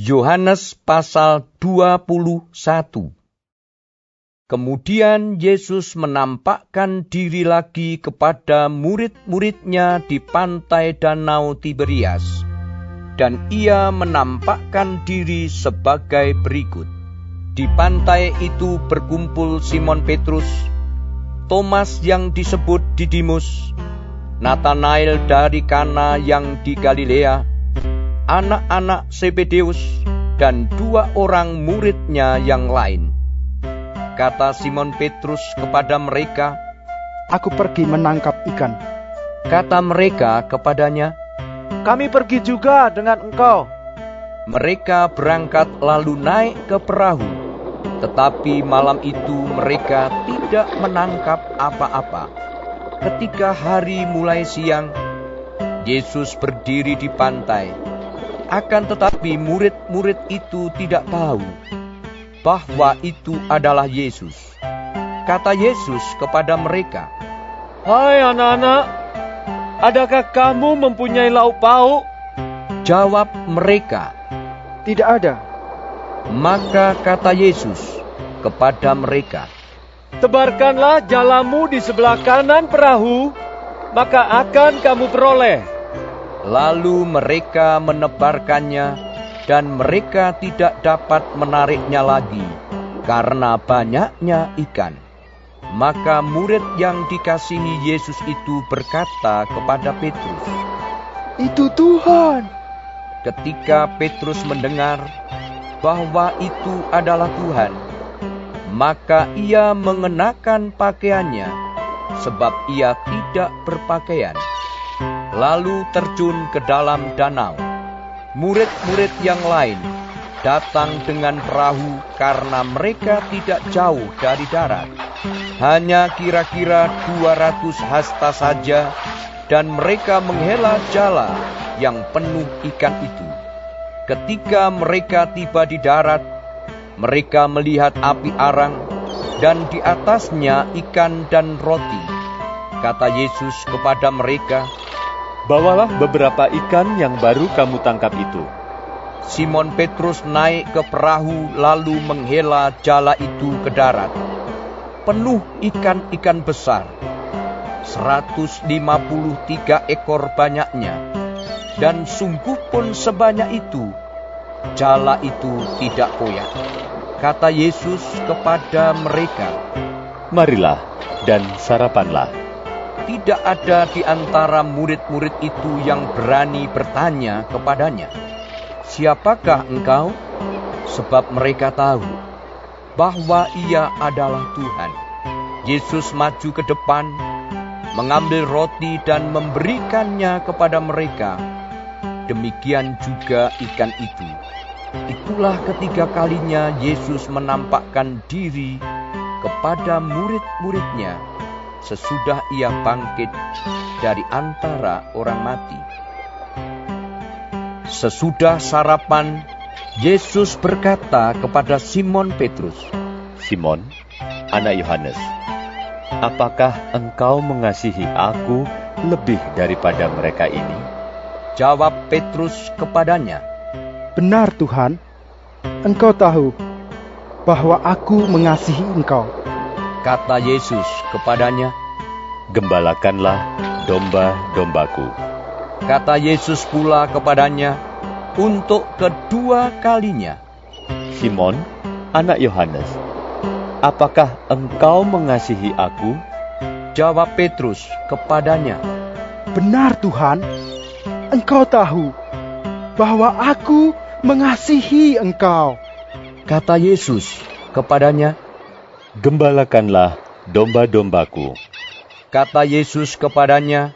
Yohanes pasal 21. Kemudian Yesus menampakkan diri lagi kepada murid-muridnya di pantai Danau Tiberias. Dan ia menampakkan diri sebagai berikut. Di pantai itu berkumpul Simon Petrus, Thomas yang disebut Didimus, Nathanael dari Kana yang di Galilea, anak-anak Zebedeus, dan 2 orang muridnya yang lain. Kata Simon Petrus kepada mereka, "Aku pergi menangkap ikan." Kata mereka kepadanya, "Kami pergi juga dengan engkau." Mereka berangkat lalu naik ke perahu, tetapi malam itu mereka tidak menangkap apa-apa. Ketika hari mulai siang, Yesus berdiri di pantai. Akan tetapi murid-murid itu tidak tahu bahwa itu adalah Yesus. Kata Yesus kepada mereka, "Hai anak-anak, adakah kamu mempunyai lauk pauk?" Jawab mereka, "Tidak ada." Maka kata Yesus kepada mereka, "Tebarkanlah jalamu di sebelah kanan perahu, maka akan kamu peroleh." Lalu mereka menebarkannya, dan mereka tidak dapat menariknya lagi, karena banyaknya ikan. Maka murid yang dikasihi Yesus itu berkata kepada Petrus, "Itu Tuhan." Ketika Petrus mendengar bahwa itu adalah Tuhan, maka ia mengenakan pakaiannya, sebab ia tidak berpakaian, lalu terjun ke dalam danau. Murid-murid yang lain datang dengan perahu karena mereka tidak jauh dari darat, hanya kira-kira 200 hasta saja, dan mereka menghela jala yang penuh ikan itu. Ketika mereka tiba di darat, mereka melihat api arang, dan di atasnya ikan dan roti. Kata Yesus kepada mereka, "Bawalah beberapa ikan yang baru kamu tangkap itu." Simon Petrus naik ke perahu lalu menghela jala itu ke darat. Penuh ikan-ikan besar, 153 ekor banyaknya, dan sungguh pun sebanyak itu, jala itu tidak koyak. Kata Yesus kepada mereka, "Marilah dan sarapanlah." Tidak ada di antara murid-murid itu yang berani bertanya kepadanya, "Siapakah engkau?" Sebab mereka tahu bahwa ia adalah Tuhan. Yesus maju ke depan, mengambil roti dan memberikannya kepada mereka. Demikian juga ikan itu. Itulah ketiga kalinya Yesus menampakkan diri kepada murid-muridnya sesudah ia bangkit dari antara orang mati. Sesudah sarapan, Yesus berkata kepada Simon Petrus, "Simon, anak Yohanes, apakah engkau mengasihi aku lebih daripada mereka ini?" Jawab Petrus kepadanya, "Benar Tuhan, Engkau tahu bahwa aku mengasihi Engkau." Kata Yesus kepadanya, "Gembalakanlah domba-dombaku." Kata Yesus pula kepadanya untuk kedua kalinya, "Simon, anak Yohanes, apakah engkau mengasihi aku?" Jawab Petrus kepadanya, "Benar Tuhan, Engkau tahu bahwa aku mengasihi Engkau." Kata Yesus kepadanya, "Gembalakanlah domba-dombaku." Kata Yesus kepadanya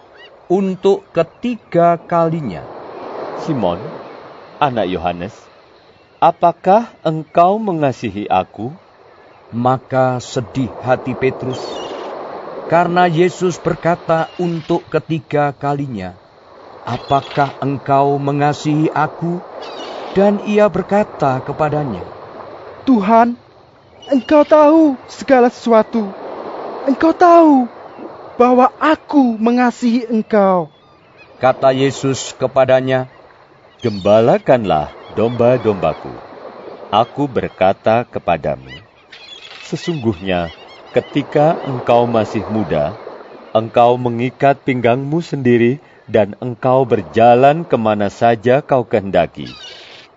untuk ketiga kalinya, "Simon, anak Yohanes, apakah engkau mengasihi aku?" Maka sedih hati Petrus, karena Yesus berkata untuk ketiga kalinya, "Apakah engkau mengasihi aku?" Dan ia berkata kepadanya, "Tuhan, Engkau tahu segala sesuatu. Engkau tahu bahwa aku mengasihi Engkau." Kata Yesus kepadanya, "Gembalakanlah domba-dombaku. Aku berkata kepadamu, sesungguhnya ketika engkau masih muda, engkau mengikat pinggangmu sendiri dan engkau berjalan kemana saja kau kehendaki.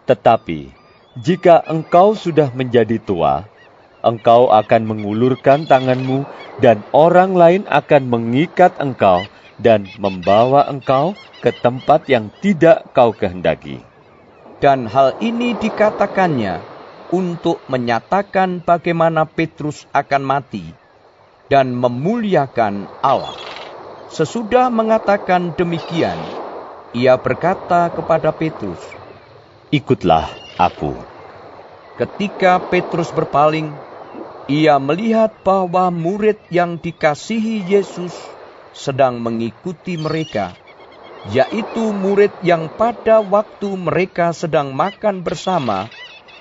Tetapi jika engkau sudah menjadi tua, engkau akan mengulurkan tanganmu dan orang lain akan mengikat engkau dan membawa engkau ke tempat yang tidak kau kehendaki. Dan hal ini dikatakannya untuk menyatakan bagaimana Petrus akan mati dan memuliakan Allah. Sesudah mengatakan demikian, ia berkata kepada Petrus, "Ikutlah aku." Ketika Petrus berpaling, ia melihat bahwa murid yang dikasihi Yesus sedang mengikuti mereka, yaitu murid yang pada waktu mereka sedang makan bersama,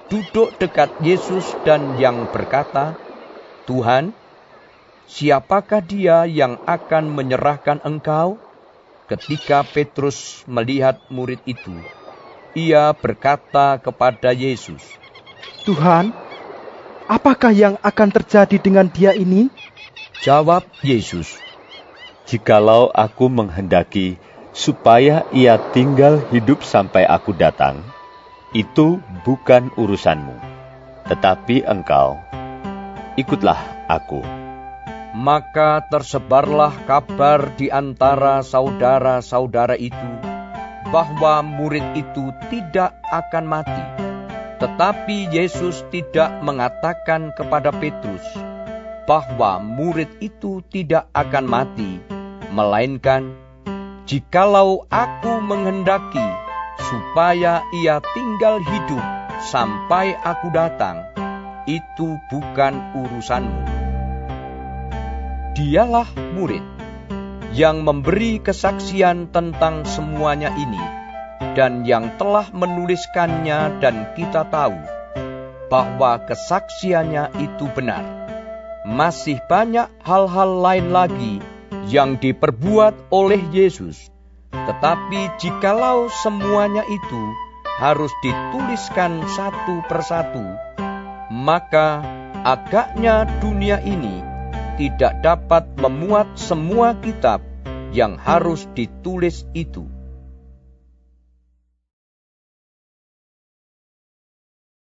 duduk dekat Yesus dan yang berkata, "Tuhan, siapakah dia yang akan menyerahkan engkau?" Ketika Petrus melihat murid itu, ia berkata kepada Yesus, Tuhan, apakah yang akan terjadi dengan dia ini? Jawab Yesus, "Jikalau aku menghendaki supaya ia tinggal hidup sampai aku datang, itu bukan urusanmu. Tetapi engkau, ikutlah aku." Maka tersebarlah kabar di antara saudara-saudara itu bahwa murid itu tidak akan mati. Tetapi Yesus tidak mengatakan kepada Petrus bahwa murid itu tidak akan mati, melainkan, "Jikalau aku menghendaki supaya ia tinggal hidup sampai aku datang, itu bukan urusanmu." Dialah murid yang memberi kesaksian tentang semuanya ini dan yang telah menuliskannya, dan kita tahu bahwa kesaksiannya itu benar. Masih banyak hal-hal lain lagi yang diperbuat oleh Yesus, tetapi jikalau semuanya itu harus dituliskan satu persatu, maka agaknya dunia ini tidak dapat memuat semua kitab yang harus ditulis itu.